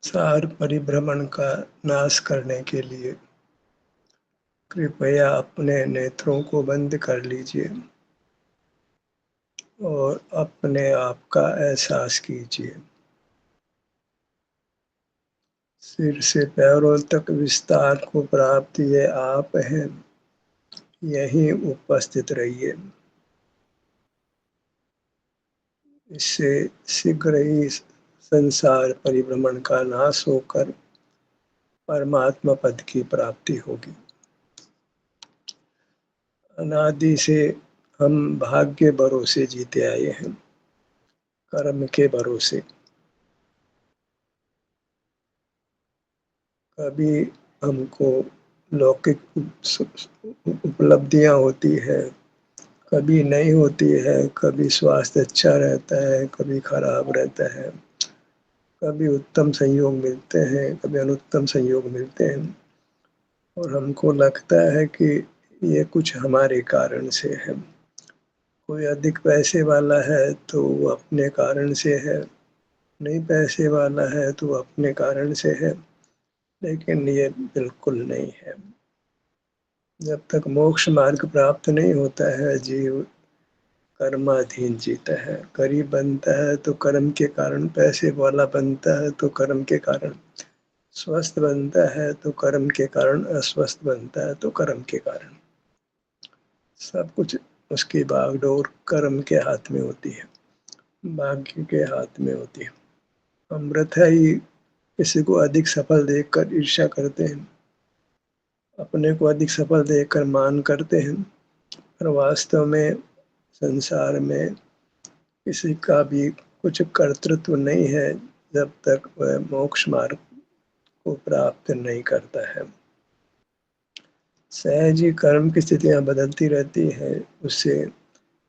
सार परिभ्रमण का नाश करने के लिए कृपया अपने नेत्रों को बंद कर लीजिए और अपने आप का एहसास कीजिए। सिर से पैरों तक विस्तार को प्राप्त ये आप हैं, यहीं उपस्थित रहिए। इससे शीघ्र ही संसार परिभ्रमण का नाश होकर परमात्मा पद की प्राप्ति होगी। अनादि से हम भाग्य भरोसे जीते आए हैं, कर्म के भरोसे। कभी हमको लौकिक उपलब्धियां होती है, कभी नहीं होती है, कभी स्वास्थ्य अच्छा रहता है, कभी खराब रहता है, कभी उत्तम संयोग मिलते हैं, कभी अनुत्तम संयोग मिलते हैं और हमको लगता है कि ये कुछ हमारे कारण से है। कोई अधिक पैसे वाला है तो वो अपने कारण से है, नहीं पैसे वाला है तो अपने कारण से है, लेकिन ये बिल्कुल नहीं है। जब तक मोक्ष मार्ग प्राप्त नहीं होता है, जीव कर्माधीन जीता है। गरीब बनता है तो कर्म के कारण, पैसे वाला बनता है तो कर्म के कारण, स्वस्थ बनता है तो कर्म के कारण, अस्वस्थ बनता है तो कर्म के कारण। सब कुछ उसकी बागडोर कर्म के हाथ में होती है, भाग्य के हाथ में होती है। हम वृथा ही किसी को अधिक सफल देखकर ईर्ष्या करते हैं, अपने को अधिक सफल देखकर मान करते हैं, पर वास्तव में संसार में किसी का भी कुछ कर्तृत्व नहीं है जब तक वह मोक्ष मार्ग को प्राप्त नहीं करता है। सहज ही कर्म की स्थितियां बदलती रहती है, उससे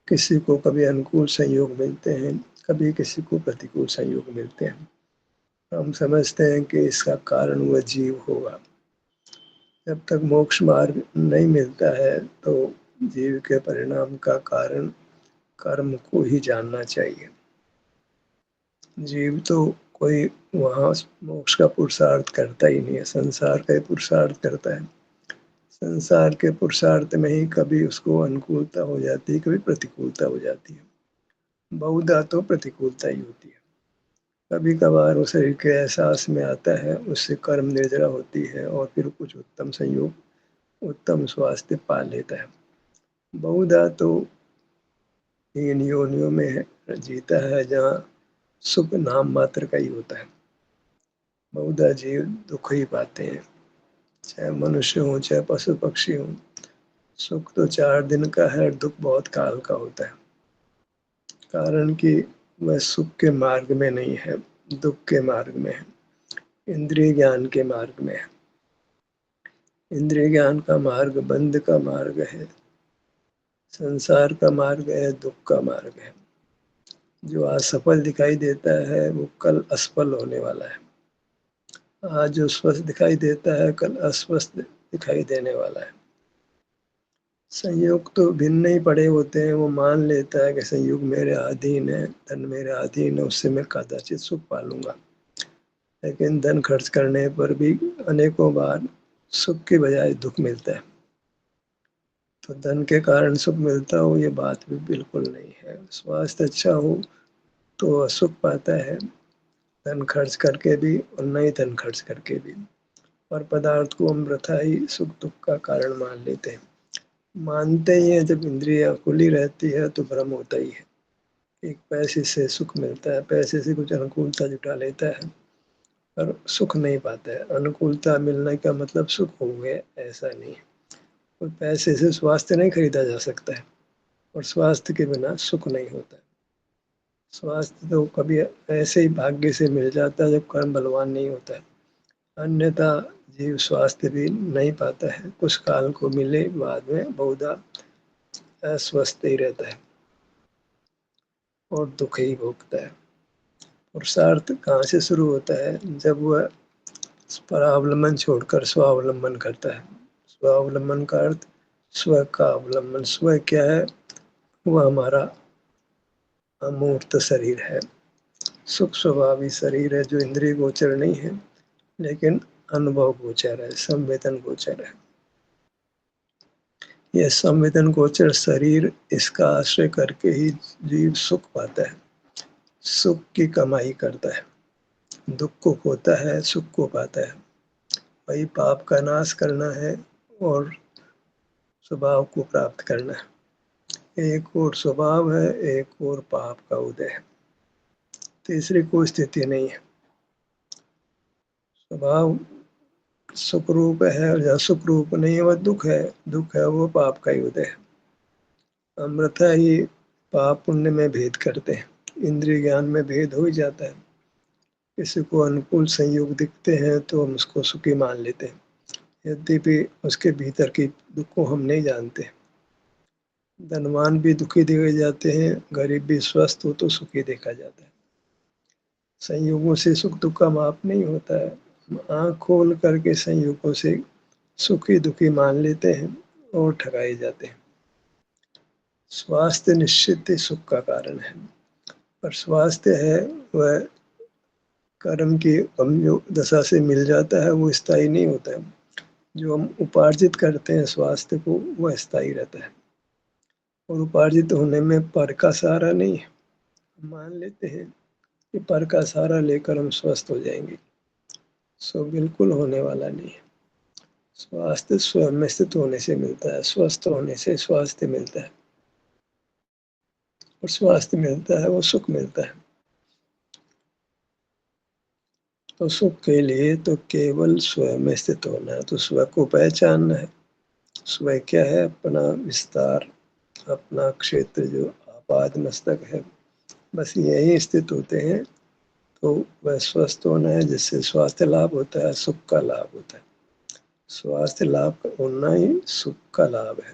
किसी को कभी अनुकूल संयोग मिलते हैं, कभी किसी को प्रतिकूल संयोग मिलते हैं। हम समझते हैं कि इसका कारण वह जीव होगा। जब तक मोक्ष मार्ग नहीं मिलता है तो जीव के परिणाम का कारण कर्म को ही जानना चाहिए। जीव तो कोई वहाँ मोक्ष का पुरुषार्थ करता ही नहीं है, संसार का ही पुरुषार्थ करता है। संसार के पुरुषार्थ में ही कभी उसको अनुकूलता हो जाती है, कभी प्रतिकूलता हो जाती है। बहुधा तो प्रतिकूलता ही होती है। कभी कभार वो शरीर के एहसास में आता है, उससे कर्म निर्जरा होती है और फिर कुछ उत्तम संयोग, उत्तम स्वास्थ्य पा लेता है। बहुधा तो इन योनियों में जीता है जहाँ सुख नाम मात्र का ही होता है। बहुधा जीव दुख ही पाते हैं, चाहे मनुष्य हो चाहे पशु पक्षी हो। सुख तो 4 दिन का है, दुख बहुत काल का होता है। कारण कि वह सुख के मार्ग में नहीं है, दुख के मार्ग में है, इंद्रिय ज्ञान के मार्ग में है। इंद्रिय ज्ञान का मार्ग बंध का मार्ग है, संसार का मार्ग है, दुख का मार्ग है। जो आज सफल दिखाई देता है वो कल असफल होने वाला है। आज जो स्वस्थ दिखाई देता है कल अस्वस्थ दिखाई देने वाला है। संयोग तो भिन्न ही पड़े होते हैं, वो मान लेता है कि संयोग मेरे अधीन है, धन मेरे अधीन है, उससे मैं कदाचित सुख पालूंगा। लेकिन धन खर्च करने पर भी अनेकों बार सुख के बजाय दुख मिलता है। तो धन के कारण सुख मिलता हो ये बात भी बिल्कुल नहीं है। स्वास्थ्य अच्छा हो तो सुख पाता है, धन खर्च करके भी और नहीं धन खर्च करके भी। और पदार्थ को हम वृथा ही सुख दुख का कारण मान लेते हैं। मानते ही हैं, जब इंद्रियां खुली रहती है तो भ्रम होता ही है। एक पैसे से सुख मिलता है, पैसे से कुछ अनुकूलता जुटा लेता है पर सुख नहीं पाता है। अनुकूलता मिलने का मतलब सुख हो गया, ऐसा नहीं है। और पैसे से स्वास्थ्य नहीं खरीदा जा सकता है और स्वास्थ्य के बिना सुख नहीं होता है। स्वास्थ्य तो कभी ऐसे ही भाग्य से मिल जाता है जब कर्म बलवान नहीं होता है, अन्यथा जीव स्वास्थ्य भी नहीं पाता है। कुछ काल को मिले बाद में बहुधा अस्वस्थ ही रहता है और दुख ही भोगता है। पुरुषार्थ कहाँ से शुरू होता है? जब वह परावलंबन छोड़कर स्वावलंबन करता है। स्वावलंबन का अर्थ स्व का अवलंबन। स्व क्या है? वह हमारा अमूर्त शरीर है। सुख स्वभावी शरीर है जो इंद्रिय गोचर नहीं है, लेकिन अनुभव गोचर है, संवेदन गोचर है। यह संवेदन गोचर शरीर, इसका आश्रय करके ही जीव सुख पाता है, सुख की कमाई करता है, दुख को खोता है, सुख को पाता है। वही पाप का नाश करना है और स्वभाव को प्राप्त करना है। एक और स्वभाव है, एक और पाप का उदय है, तीसरी कोई स्थिति नहीं है। स्वभाव सुख रूप है और जहाँ सुख रूप नहीं है वह दुख है, दुख है वो पाप का ही उदय है। अमृता ही पाप पुण्य में भेद करते हैं, इंद्रिय ज्ञान में भेद हो ही जाता है। किसी को अनुकूल संयोग दिखते हैं तो हम उसको सुखी मान लेते हैं, यद्यपि उसके भीतर की दुख को हम नहीं जानते। धनवान भी दुखी देखे जाते हैं, गरीब भी स्वस्थ हो तो सुखी देखा जाता है। संयोगों से सुख दुख का माप नहीं होता है। आँख खोल करके संयोगों से सुखी दुखी मान लेते हैं और ठगाए जाते हैं। स्वास्थ्य निश्चित ही सुख का कारण है, पर स्वास्थ्य है वह कर्म की हम जो दशा से मिल जाता है वो स्थायी नहीं होता है। जो हम उपार्जित करते हैं स्वास्थ्य को वह स्थायी रहता है, और उपार्जित होने में पर का सहारा नहीं है। मान लेते हैं कि पर का सहारा लेकर हम स्वस्थ हो जाएंगे, सो बिल्कुल होने वाला नहीं है। स्वास्थ्य स्वयं में स्थित होने से मिलता है, स्वस्थ होने से स्वास्थ्य मिलता है, और स्वास्थ्य मिलता है वो सुख मिलता है। तो सुख के लिए तो केवल स्वयं में स्थित होना है, तो स्व को पहचानना है। स्व क्या है? अपना विस्तार, अपना क्षेत्र जो आपाद मस्तक है, बस यही स्थित होते हैं तो वह स्वस्थ होना है, जिससे स्वास्थ्य लाभ होता है, सुख का लाभ होता है। स्वास्थ्य लाभ होना ही सुख का लाभ है।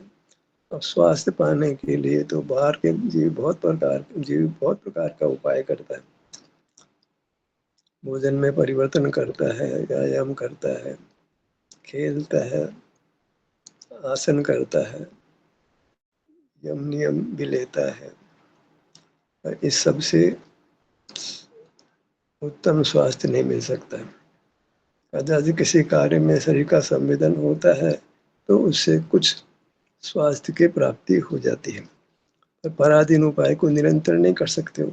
अब स्वास्थ्य पाने के लिए तो बाहर के जीव बहुत प्रकार का उपाय करता है। भोजन में परिवर्तन करता है, व्यायाम करता है, खेलता है, आसन करता है, यम नियम भी लेता है, और इस सब से उत्तम स्वास्थ्य नहीं मिल सकता। यदि किसी कार्य में शरीर का संवेदन होता है तो उससे कुछ स्वास्थ्य की प्राप्ति हो जाती है, पर पराधीन उपाय को निरंतर नहीं कर सकते हो।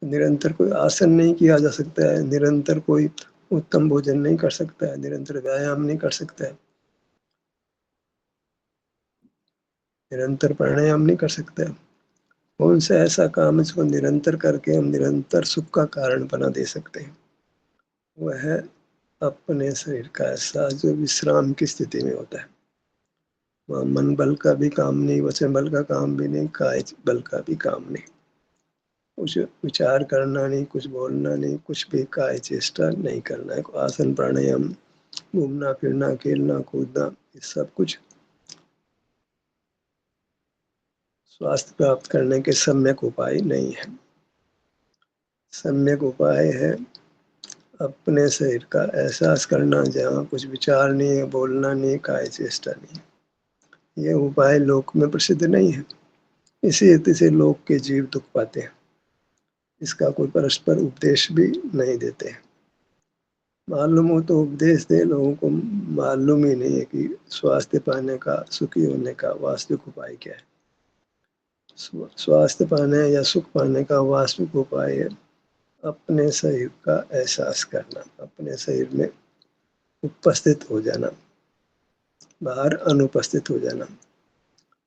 निरंतर कोई आसन नहीं किया जा सकता है, निरंतर कोई उत्तम भोजन नहीं कर सकता है, निरंतर व्यायाम नहीं कर सकता है, निरंतर प्राणायाम नहीं कर सकता है। कौन सा ऐसा काम है जिसको निरंतर करके हम निरंतर सुख का कारण बना दे सकते हैं? वह है अपने शरीर का ऐसा जो विश्राम की स्थिति में होता है। वह मन बल का भी काम नहीं, वचन बल का काम भी नहीं, काय बल का भी काम नहीं। कुछ विचार करना नहीं, कुछ बोलना नहीं, कुछ भी काय चेष्टा नहीं करना है। आसन प्राणायाम, घूमना फिरना, खेलना कूदना, ये सब कुछ स्वास्थ्य प्राप्त करने के सम्यक उपाय नहीं है। सम्यक उपाय है अपने शरीर का एहसास करना, जहाँ कुछ विचार नहीं है, बोलना नहीं, काय चेष्टा नहीं। ये उपाय लोक में प्रसिद्ध नहीं है, इसी रीति से लोक के जीव दुख पाते हैं। इसका कोई परस्पर उपदेश भी नहीं देते हैं। मालूम हो तो उपदेश दे, लोगों को मालूम ही नहीं है कि स्वास्थ्य पाने का, सुखी होने का वास्तविक उपाय क्या है। स्वास्थ्य पाने या सुख पाने का वास्तविक उपाय है अपने शरीर का एहसास करना, अपने शरीर में उपस्थित हो जाना, बाहर अनुपस्थित हो जाना।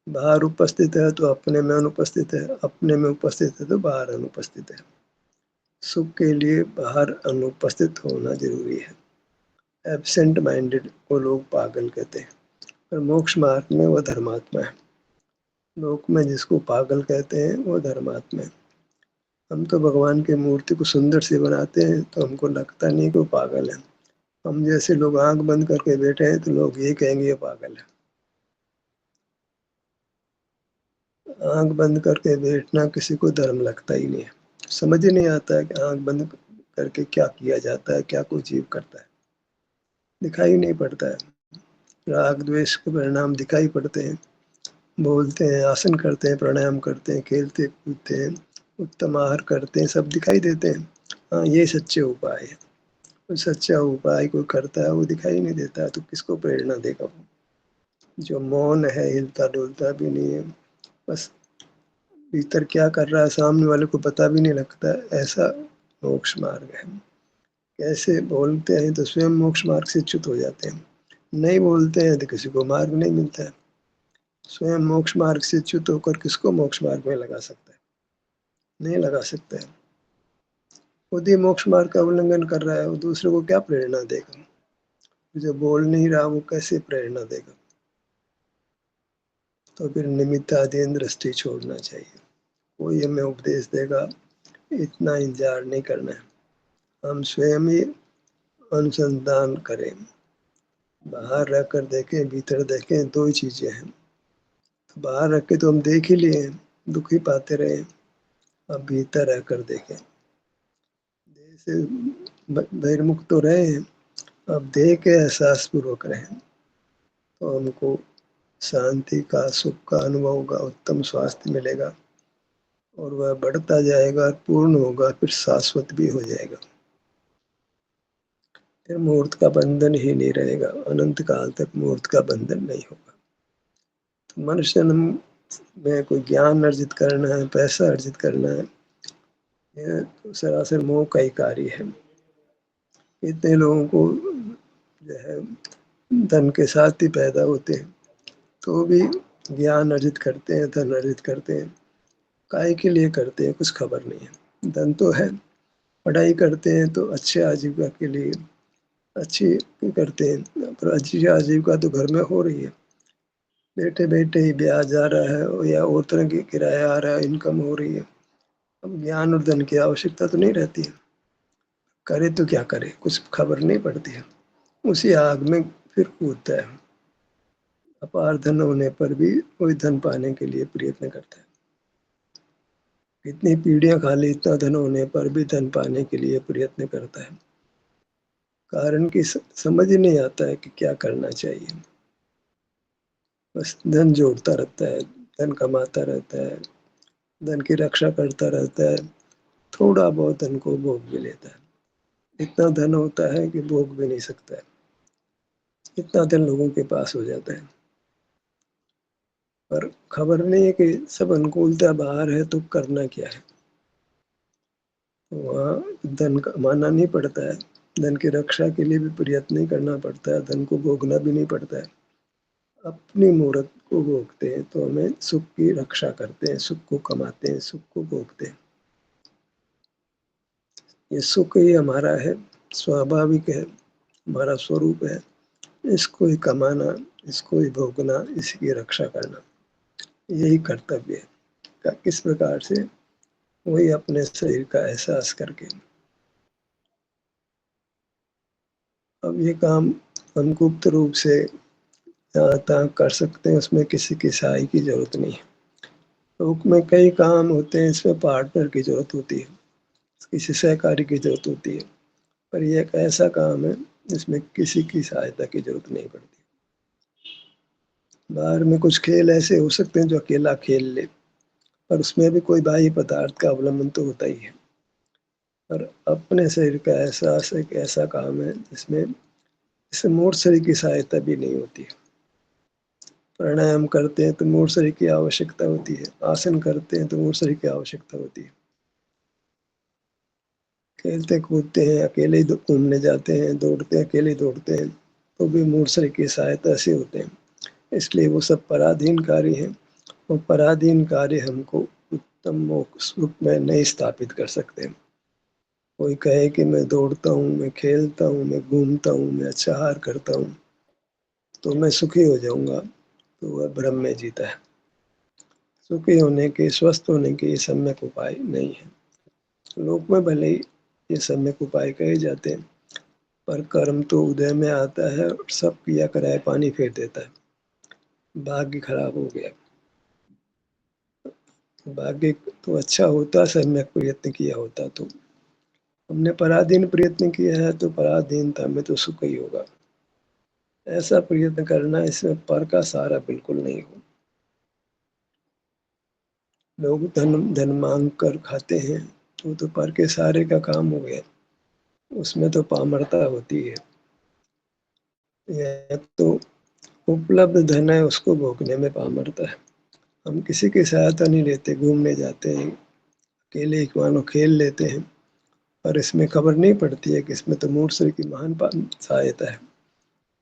बाहर उपस्थित है तो अपने में अनुपस्थित है, अपने में उपस्थित है तो बाहर अनुपस्थित है। सुख के लिए बाहर अनुपस्थित होना जरूरी है। एब्सेंट माइंडेड को लोग पागल कहते हैं, पर मोक्ष मार्ग में वह धर्मात्मा है। लोक में जिसको पागल कहते हैं वो धर्मात्मा है। हम तो भगवान की मूर्ति को सुंदर से बनाते हैं तो हमको लगता नहीं कि वो पागल है। हम जैसे लोग आंख बंद करके बैठे हैं तो लोग ये कहेंगे ये पागल है। आंख बंद करके बैठना किसी को धर्म लगता ही नहीं है। समझ ही नहीं आता है कि आंख बंद करके क्या किया जाता है, क्या कोई जीव करता है, दिखाई नहीं पड़ता है। राग द्वेष के परिणाम दिखाई पड़ते हैं। बोलते हैं, आसन करते हैं, प्राणायाम करते हैं, खेलते कूदते हैं, उत्तम आहार करते हैं, सब दिखाई देते हैं। हाँ, ये सच्चे उपाय है। तो सच्चा उपाय कोई करता है वो दिखाई नहीं देता, तो किसको प्रेरणा देगा वो? जो मौन है, हिलता-डुलता भी नहीं है, बस भीतर क्या कर रहा है सामने वाले को पता भी नहीं लगता है, ऐसा मोक्ष मार्ग है। कैसे बोलते हैं तो स्वयं मोक्ष मार्ग से च्युत हो जाते हैं, नहीं बोलते हैं तो किसी को मार्ग नहीं मिलता है। स्वयं मोक्ष मार्ग से च्युत होकर किसको मोक्ष मार्ग में लगा सकता है? नहीं लगा सकता है। खुद ही मोक्ष मार्ग का उल्लंघन कर रहा है, वो दूसरे को क्या प्रेरणा देगा? जो बोल नहीं रहा वो कैसे प्रेरणा देगा? तो फिर निमित्ताधीन दृष्टि छोड़ना चाहिए। कोई हमें उपदेश देगा, इतना इंतज़ार नहीं करना है। हम स्वयं ही अनुसंधान करें, बाहर रहकर देखें, भीतर देखें, 2 ही चीज़ें हैं। तो बाहर रख के तो हम देख ही लिए हैं, दुःख ही पाते रहे हैं। अब भीतर रहकर देखें। देह से बहिर्मुख तो रहे हैं, अब देह के एहसास पूर्वक रहें, तो हमको शांति का, सुख का अनुभव होगा, उत्तम स्वास्थ्य मिलेगा और वह बढ़ता जाएगा, पूर्ण होगा, फिर शाश्वत भी हो जाएगा। फिर मूर्त का बंधन ही नहीं रहेगा, अनंत काल तक मूर्त का बंधन नहीं होगा। तो मनुष्य जन्म में कोई ज्ञान अर्जित करना है, पैसा अर्जित करना है, यह तो सरासर मोह का ही कार्य है। इतने लोगों को जो है धन के साथ ही पैदा होते हैं, तो भी ज्ञान अर्जित करते हैं, धन अर्जित करते हैं। काहे के लिए करते हैं, कुछ खबर नहीं है। धन तो है, पढ़ाई करते हैं तो अच्छे आजीविका के लिए अच्छी करते हैं, पर अच्छी आजीविका तो घर में हो रही है। बैठे-बैठे ही ब्याज आ रहा है या और तरह की किराया आ रहा है, इनकम हो रही है। अब ज्ञान और धन की आवश्यकता तो नहीं रहती है। करे तो क्या करे, कुछ खबर नहीं पड़ती है। उसी आग में फिर कूदता है। अपार धन होने पर भी कोई धन पाने के लिए प्रयत्न करता है। कितनी पीढ़ियाँ खा ली, इतना धन होने पर भी धन पाने के लिए प्रयत्न करता है। कारण कि समझ ही नहीं आता है कि क्या करना चाहिए। बस धन जोड़ता रहता है, धन कमाता रहता है, धन की रक्षा करता रहता है, थोड़ा बहुत धन को भोग भी लेता है। इतना धन होता है कि भोग भी नहीं सकता है। इतना धन लोगों के पास हो जाता है। पर खबर नहीं है कि सब अनुकूलता बाहर है तो करना क्या है। वहाँ धन कमाना नहीं पड़ता है, धन की रक्षा के लिए भी प्रयत्न नहीं करना पड़ता है, धन को भोगना भी नहीं पड़ता है। अपनी मूर्त को भोगते हैं तो हमें सुख की रक्षा करते हैं, सुख को कमाते हैं, सुख को भोगते हैं। ये सुख ही हमारा है, स्वाभाविक है, हमारा स्वरूप है। इसको ही कमाना, इसको ही भोगना, इसी की रक्षा करना, यही कर्तव्य है। किस प्रकार से? वही अपने शरीर का एहसास करके। अब ये काम हम गुप्त रूप से जहाँ-तहाँ कर सकते हैं, उसमें किसी की सहाय की ज़रूरत नहीं है। लोक में कई काम होते हैं, इसमें पार्टनर की ज़रूरत होती है, किसी सहकारी की ज़रूरत होती है, पर ये एक ऐसा काम है, जिसमें किसी की सहायता की ज़रूरत नहीं पड़ती। बाहर में कुछ खेल ऐसे हो सकते हैं, जो अकेला खेल ले, पर उसमें भी कोई बाह्य पदार्थ का अवलंबन तो होता ही है। पर अपने शरीर का एहसास एक ऐसा काम है, जिसमें इससे मूढ़ शरीर की सहायता भी नहीं होती है। प्राणायाम करते हैं तो मूढ़ शरीर की आवश्यकता होती है, आसन करते हैं तो मूढ़ शरीर की आवश्यकता होती है। खेलते-कूदते हैं, अकेले ही घूमने जाते हैं, दौड़ते हैं, अकेले दौड़ते हैं, तो भी मूढ़ शरीर की सहायता से होते हैं। इसलिए वो सब पराधीन कार्य हैं और पराधीन कार्य हमको उत्तम मोक्ष रूप में नहीं स्थापित कर सकते। कोई कहे कि मैं दौड़ता हूँ, मैं खेलता हूँ, मैं घूमता हूँ, मैं अच्छा आहार करता हूँ, तो मैं सुखी हो जाऊँगा, तो वह भ्रम में जीता है। सुखी होने के, स्वस्थ होने के ये सम्यक उपाय नहीं है। लोक में भले ही ये सम्यक उपाय कहे जाते हैं, पर कर्म तो उदय में आता है और सब पिया कराए पानी फेर देता है। भाग्य खराब हो गया। भाग्य तो अच्छा होता, सम्यक प्रयत्न किया होता तो। हमने पराधीन प्रयत्न किया है तो पराधीनता में तो सुख ही होगा। ऐसा प्रयत्न करना, इसमें पर का सहारा बिल्कुल नहीं हो। लोग धन माँग कर खाते हैं, वो तो पर के सहारे का काम हो गया, उसमें तो पामरता होती है। यह तो उपलब्ध धन है, उसको भोगने में पामरता है। हम किसी की सहायता नहीं लेते, घूमने जाते हैं, अकेले ही मानो खेल लेते हैं, और इसमें खबर नहीं पड़ती है कि इसमें तो मूढ़ शरीर की महान सहायता है,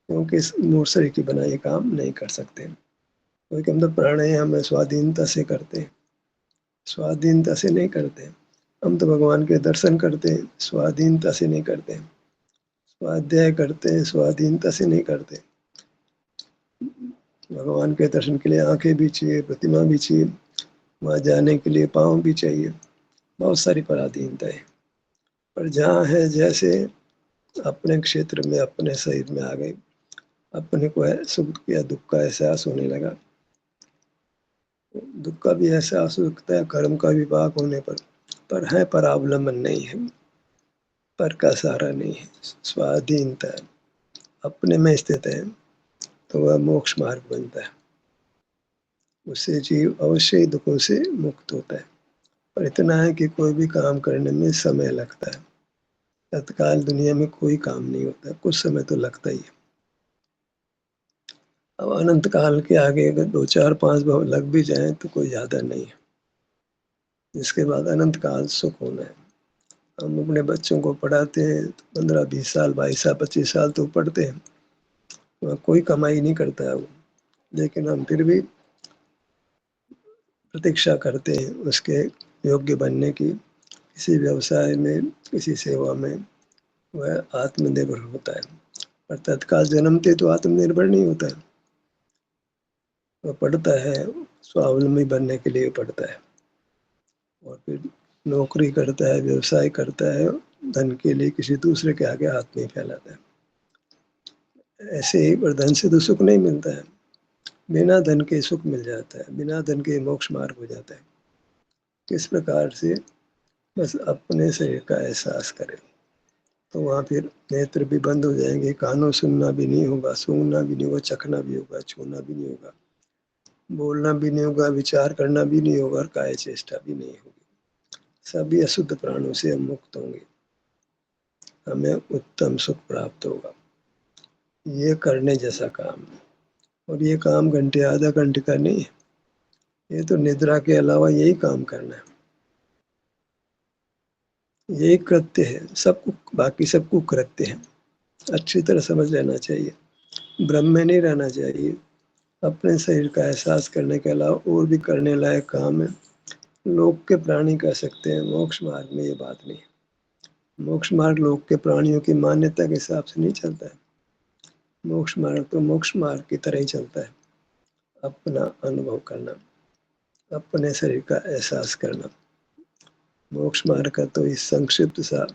क्योंकि इस मूढ़ शरीर की बनाई काम नहीं कर सकते, क्योंकि हम तो प्राणायाम में स्वाधीनता से करते हैं, स्वाधीनता से नहीं करते। हम तो भगवान के दर्शन करते हैं, स्वाधीनता से नहीं करते। स्वाध्याय करते हैं, स्वाधीनता से नहीं करते। भगवान के दर्शन के लिए आंखें भी चाहिए, प्रतिमा भी चाहिए, वहाँ जाने के लिए पाँव भी चाहिए, बहुत सारी पराधीनता है। पर जहाँ है जैसे अपने क्षेत्र में अपने शरीर में आ गई, अपने को है सुख या दुख का एहसास होने लगा। दुख का भी एहसास हो सकता है कर्म का विभाग होने पर है परावलंबन नहीं है, पर का सहारा नहीं है, स्वाधीनता है, अपने में स्थित है, तो वह मोक्ष मार्ग बनता है। उससे जीव अवश्य ही दुखों से मुक्त होता है। पर इतना है कि कोई भी काम करने में समय लगता है। तत्काल दुनिया में कोई काम नहीं होता, कुछ समय तो लगता ही है। अब अनंत काल के आगे अगर 2 4 5 भाव लग भी जाए तो कोई ज्यादा नहीं है। इसके बाद अनंत काल सुख होना है। हम अपने बच्चों को पढ़ाते हैं, 15 20 साल 22 साल 25 साल तो पढ़ते हैं, वहाँ कोई कमाई नहीं करता है वो, लेकिन हम फिर भी प्रतीक्षा करते हैं उसके योग्य बनने की। किसी व्यवसाय में, किसी सेवा में वह आत्मनिर्भर होता है, पर तत्काल जन्मते तो आत्मनिर्भर नहीं होता है। वह पढ़ता है, स्वावलंबी बनने के लिए पढ़ता है, और फिर नौकरी करता है, व्यवसाय करता है, धन के लिए किसी दूसरे के आगे हाथ नहीं फैलाता है। ऐसे ही पर धन से तो सुख नहीं मिलता है, बिना धन के सुख मिल जाता है, बिना धन के मोक्ष मार्ग हो जाता है। किस प्रकार से? बस अपने शरीर का एहसास करें, तो वहाँ फिर नेत्र भी बंद हो जाएंगे, कानों सुनना भी नहीं होगा, सूंघना भी नहीं होगा, चखना भी होगा, छूना भी नहीं होगा, बोलना भी नहीं होगा, विचार करना भी नहीं होगा, और काय चेष्टा भी नहीं होगी। सभी अशुद्ध प्राणों से हम मुक्त होंगे, हमें उत्तम सुख प्राप्त होगा। ये करने जैसा काम है, और ये काम घंटे आधा घंटे का नहीं है, ये तो निद्रा के अलावा यही काम करना है, यही कृत्य है। सबको, बाकी सब कुकृत्य है, अच्छी तरह समझ लेना चाहिए। भ्रम में नहीं रहना चाहिए। अपने शरीर का एहसास करने के अलावा और भी करने लायक काम है। लोक के प्राणी कह सकते हैं, मोक्ष मार्ग में ये बात नहीं है। मोक्ष मार्ग लोक के प्राणियों की मान्यता के हिसाब से नहीं चलता है। मोक्ष मार्ग तो मोक्ष मार्ग की तरह ही चलता है। अपना अनुभव करना, अपने शरीर का एहसास करना, मोक्ष मार्ग का तो इस संक्षिप्त सा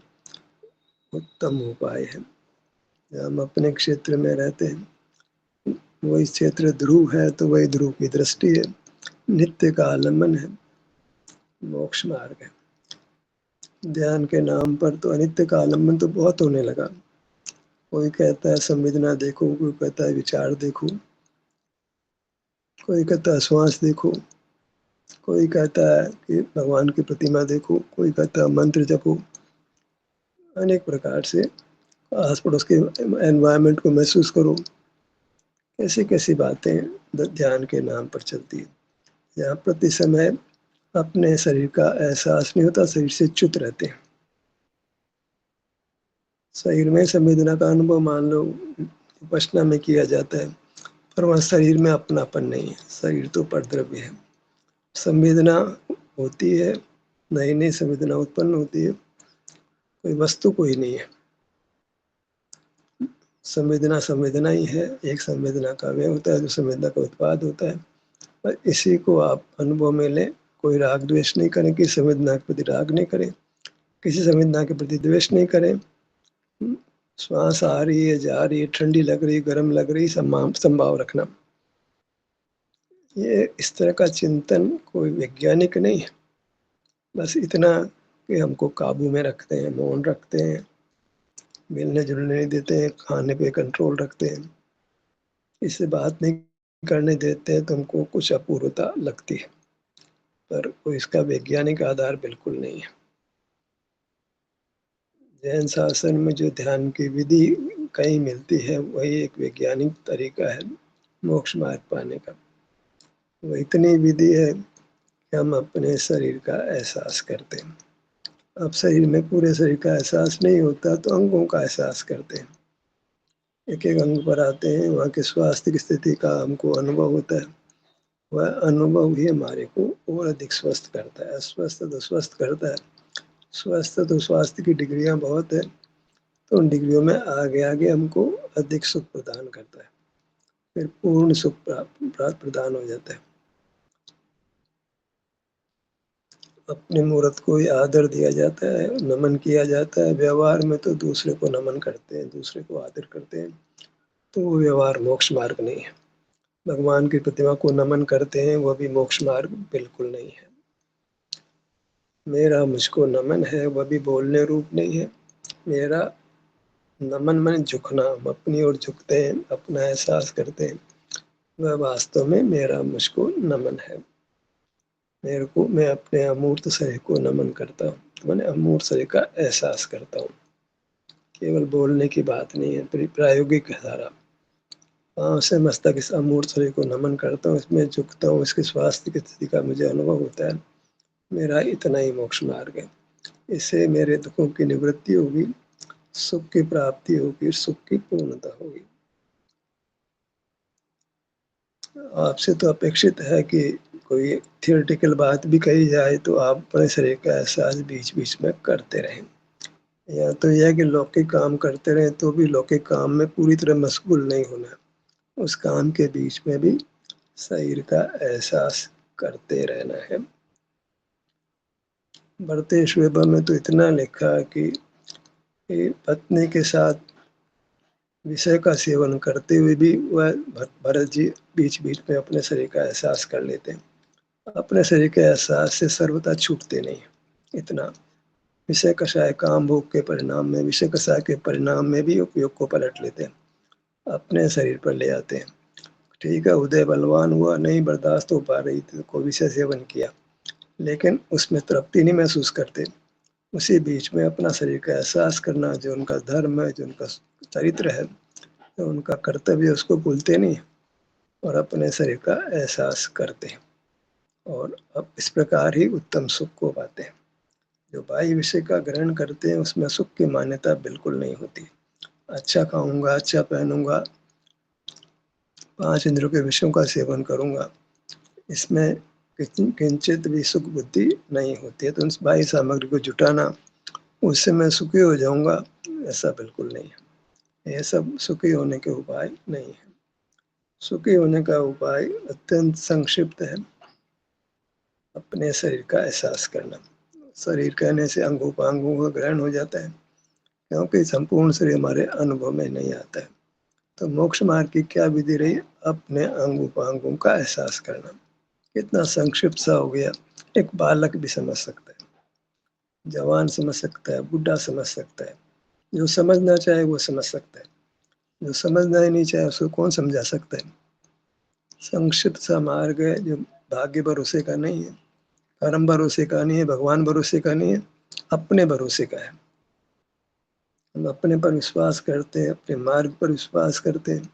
उत्तम उपाय है। हम अपने क्षेत्र में रहते हैं, वही क्षेत्र ध्रुव है तो वही ध्रुव की दृष्टि है, नित्य का आलम्बन है, मोक्ष मार्ग है। ध्यान के नाम पर तो अनित्य का आलम्बन तो बहुत होने लगा। कोई कहता है संवेदना देखो, कोई कहता है विचार देखो, कोई कहता है श्वास देखो, कोई कहता है कि भगवान की प्रतिमा देखो, कोई कहता है मंत्र जपो। अनेक प्रकार से आस पड़ोस के एनवायरनमेंट को महसूस करो। कैसी कैसी बातें ध्यान के नाम पर चलती है। यहाँ प्रति समय अपने शरीर का एहसास नहीं होता, शरीर से च्युत रहते हैं। शरीर में संवेदना का अनुभव मान लो उपासना में किया जाता है, पर वहाँ शरीर में अपनापन नहीं है, शरीर तो परद्रव्य है। संवेदना होती है, नई नई संवेदना उत्पन्न होती है, कोई वस्तु कोई नहीं है। संवेदना संवेदना ही है, एक संवेदना का व्यय होता है, जो संवेदना का उत्पाद होता है। पर इसी को आप अनुभव में लें। कोई राग द्वेष नहीं करें, किसी संवेदना के प्रति राग नहीं करें, किसी संवेदना के प्रति द्वेष नहीं करें। श्वास आ रही है, जा रही है, ठंडी लग रही, गर्म लग रही, संभाव रखना। ये इस तरह का चिंतन कोई वैज्ञानिक नहीं है। बस इतना कि हमको काबू में रखते हैं, मौन रखते हैं, मिलने जुलने नहीं देते हैं, खाने पे कंट्रोल रखते हैं, इससे बात नहीं करने देते हैं, तो हमको कुछ अपूर्वता लगती है, पर कोई इसका वैज्ञानिक आधार बिल्कुल नहीं है। जैन शासन में जो ध्यान की विधि कहीं मिलती है, वही एक वैज्ञानिक तरीका है मोक्ष मार्ग पाने का। वो इतनी विधि है कि हम अपने शरीर का एहसास करते हैं। अब शरीर में पूरे शरीर का एहसास नहीं होता तो अंगों का एहसास करते हैं। एक एक अंग पर आते हैं, वहाँ की स्वास्थ्य की स्थिति का हमको अनुभव होता है। वह अनुभव ही हमारे को और अधिक स्वस्थ करता है। अस्वस्थ तो स्वस्थ करता है। स्वस्थ तो स्वास्थ्य की डिग्रियां बहुत है, तो उन डिग्रियों में आगे आगे हमको अधिक सुख प्रदान करता है। फिर पूर्ण सुख प्राप्त प्रदान हो जाता है। अपने मूर्त को ही आदर दिया जाता है, नमन किया जाता है। व्यवहार में तो दूसरे को नमन करते हैं, दूसरे को आदर करते हैं, तो वो व्यवहार मोक्ष मार्ग नहीं है। भगवान की प्रतिमा को नमन करते हैं, वह भी मोक्ष मार्ग बिल्कुल नहीं है। मेरा मुझको नमन है, वह भी बोलने रूप नहीं है। मेरा नमन मन झुकना, हम अपनी ओर झुकते हैं, अपना एहसास करते हैं, वह वास्तव में मेरा मुझको नमन है। मेरे को, मैं अपने अमूर्त शरीर को नमन करता हूँ, तो मैंने अमूर्त शरीर का एहसास करता हूँ। केवल बोलने की बात नहीं है, प्रायोगिक है सारा। पाँव से मस्तक इस अमूर्त शरीर को नमन करता हूँ, इसमें झुकता हूँ, इसके स्वास्थ्य की स्थिति का मुझे अनुभव होता है। मेरा इतना ही मोक्ष मार्ग है। इससे मेरे दुखों की निवृत्ति होगी, सुख की प्राप्ति होगी, सुख की पूर्णता होगी। आपसे तो अपेक्षित है कि कोई थियोरेटिकल बात भी कही जाए तो आप अपने शरीर का एहसास बीच बीच में करते रहें। या तो यह है कि लौकिक काम करते रहें, तो भी लौकिक काम में पूरी तरह मशगूल नहीं होना। उस काम के बीच में भी शरीर का एहसास करते रहना है। बढ़ते श्वेबा में तो इतना लिखा कि पत्नी के साथ विषय का सेवन करते हुए भी वह भरत जी बीच बीच में अपने शरीर का एहसास कर लेते हैं। अपने शरीर के एहसास से सर्वथा छूटते नहीं। इतना विषय कषाय काम भोग के परिणाम में, विषय कषाय के परिणाम में भी उपयोग को पलट लेते हैं, अपने शरीर पर ले आते हैं। ठीक है, उदय बलवान हुआ, नहीं बर्दाश्त हो पा रही थी, को विषय सेवन किया, लेकिन उसमें तृप्ति नहीं महसूस करते। उसी बीच में अपना शरीर का एहसास करना, जो उनका धर्म है, जो उनका चरित्र है, जो उनका कर्तव्य, उसको भूलते नहीं और अपने शरीर का एहसास करते हैं। और अब इस प्रकार ही उत्तम सुख को पाते हैं। जो बाह्य विषय का ग्रहण करते हैं, उसमें सुख की मान्यता बिल्कुल नहीं होती। अच्छा खाऊंगा, अच्छा पहनूंगा, 5 इंद्रियों के विषयों का सेवन करूंगा, इसमें किंचित भी सुख बुद्धि नहीं होती है। तो उस बाह्य सामग्री को जुटाना, उससे मैं सुखी हो जाऊंगा, ऐसा बिल्कुल नहीं है। ये सब सुखी होने के उपाय नहीं है। सुखी होने का उपाय अत्यंत संक्षिप्त है, अपने शरीर का एहसास करना। शरीर कहने से अंगोपांगों का ग्रहण हो जाता है, क्योंकि संपूर्ण शरीर हमारे अनुभव में नहीं आता है। तो मोक्ष मार्ग की क्या विधि रही? अपने अंगोपांगों का एहसास करना। कितना संक्षिप्त सा हो गया, एक बालक भी समझ सकता है, जवान समझ सकता है, बुढ़ा समझ सकता है। जो समझना चाहे वो समझ सकता है, जो समझना ही नहीं चाहे उसको कौन समझा सकता है। संक्षिप्त सा मार्ग है, जो भाग्य भरोसे का नहीं है, कर्म भरोसे का नहीं है, भगवान भरोसे का नहीं है, अपने भरोसे का है। हम अपने पर विश्वास करते हैं, अपने मार्ग पर विश्वास करते हैं,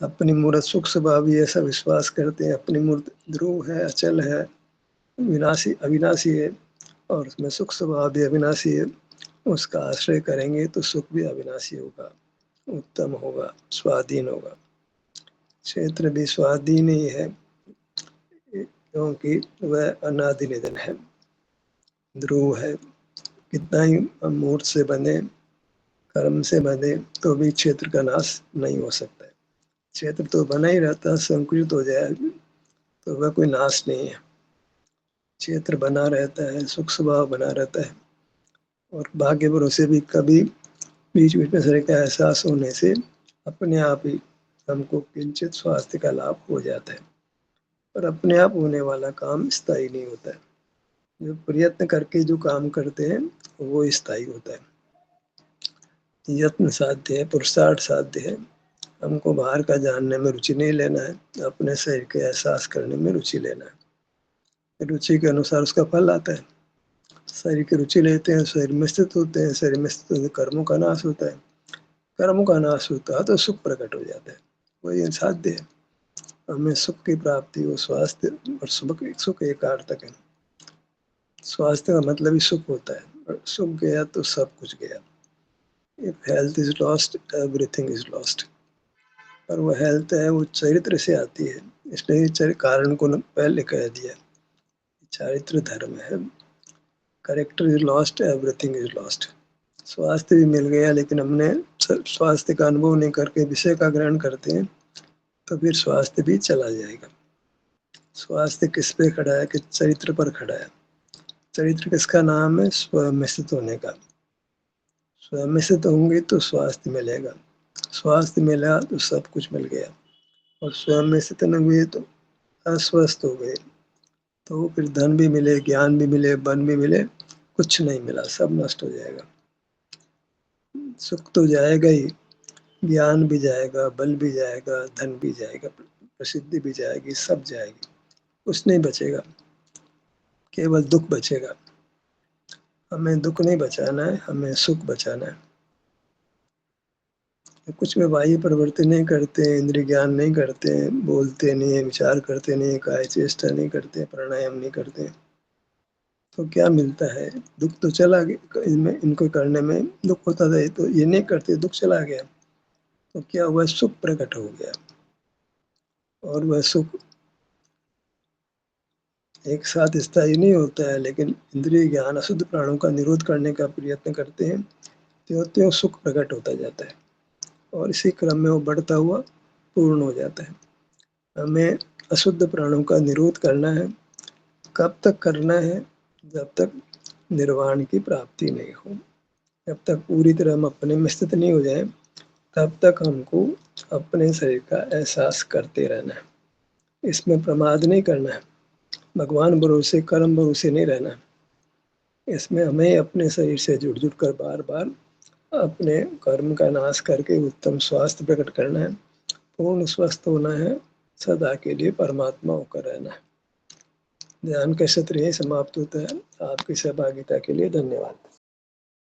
अपनी मूर्त सुख स्वभावी ऐसा विश्वास करते हैं। अपनी मूर्त ध्रुव है, अचल है, विनाशी अविनाशी है, और उसमें सुख स्वभाव भी अविनाशी है। उसका आश्रय करेंगे तो सुख भी अविनाशी होगा, उत्तम होगा, स्वाधीन होगा। क्षेत्र भी स्वाधीन ही है, क्योंकि वह अनादि निधन है, ध्रुव है। कितना ही मूर्त से बने, कर्म से बने, तो भी क्षेत्र का नाश नहीं हो सकता है। क्षेत्र तो बना ही रहता है, संकुचित हो जाए तो वह कोई नाश नहीं है। क्षेत्र बना रहता है, सुख स्वभाव बना रहता है। और भाग्य भरोसे भी कभी बीच बीच में शरीर का एहसास होने से अपने आप ही हमको किंचित स्वास्थ्य का लाभ हो जाता है। पर अपने आप होने वाला काम स्थायी नहीं होता है। जो प्रयत्न करके जो काम करते हैं वो स्थायी होता है। यत्न साध्य है, पुरुषार्थ साध्य है। हमको बाहर का जानने में रुचि नहीं लेना है, अपने शरीर के एहसास करने में रुचि लेना है। रुचि के अनुसार उसका फल आता है। शरीर की रुचि लेते हैं, शरीर में स्थित होते हैं, शरीर में स्थित होते कर्मों का नाश होता है, कर्मों का नाश होता है तो सुख प्रकट हो जाता है। वही साध्य है, हमें सुख की प्राप्ति हो, स्वास्थ्य और सुख एक अर्थक है। स्वास्थ्य का मतलब ही सुख होता है, और सुख गया तो सब कुछ गया। If health is lost everything is lost. पर वो हेल्थ है वो चरित्र से आती है, इसलिए कारण को पहले कह दिया, चारित्र धर्म है। Character is lost everything is lost. स्वास्थ्य भी मिल गया लेकिन हमने स्वास्थ्य का अनुभव नहीं करके विषय का ग्रहण करते हैं तो फिर स्वास्थ्य भी चला जाएगा। स्वास्थ्य किस पे खड़ा है कि चरित्र पर खड़ा है। चरित्र किसका नाम है? स्वयं में स्थित होने का। स्वयं में स्थित होंगे तो स्वास्थ्य मिलेगा, स्वास्थ्य मिला तो सब कुछ मिल गया, और स्वयं में स्थित न हुए तो अस्वस्थ हो गए तो फिर धन भी मिले, ज्ञान भी मिले, बन भी मिले, कुछ नहीं मिला, सब नष्ट हो जाएगा। सुख तो जाएगा ही, ज्ञान भी जाएगा, बल भी जाएगा, धन भी जाएगा, प्रसिद्धि भी जाएगी, सब जाएगी, कुछ नहीं बचेगा, केवल दुख बचेगा। हमें दुख नहीं बचाना है, हमें सुख बचाना है। कुछ में बाह्य प्रवृत्ति नहीं करते, इंद्रिय ज्ञान नहीं करते, बोलते नहीं है, विचार करते नहीं, काय चेष्टा नहीं करते, प्राणायाम नहीं करते, तो क्या मिलता है? दुख तो चला गया, इनमें इनको करने में दुख होता था, तो ये नहीं करते, दुख चला गया, तो क्या हुआ? सुख प्रकट हो गया। और वह सुख एक साथ स्थायी नहीं होता है, लेकिन इंद्रिय ज्ञान अशुद्ध प्राणों का निरोध करने का प्रयत्न करते हैं, त्यों त्यों सुख प्रकट होता जाता है, और इसी क्रम में वो बढ़ता हुआ पूर्ण हो जाता है। हमें अशुद्ध प्राणों का निरोध करना है। कब तक करना है? जब तक निर्वाण की प्राप्ति नहीं हो, जब तक पूरी तरह हम अपने में स्थित नहीं हो जाए, तब तक हमको अपने शरीर का एहसास करते रहना है। इसमें प्रमाद नहीं करना है, भगवान भरोसे, कर्म भरोसे नहीं रहना है। इसमें हमें अपने शरीर से जुड़ जुड़ कर बार बार अपने कर्म का नाश करके उत्तम स्वास्थ्य प्रकट करना है, पूर्ण स्वस्थ होना है, सदा के लिए परमात्मा होकर रहना है। ध्यान का सत्र यही समाप्त होता है। आपकी सहभागिता के लिए धन्यवाद।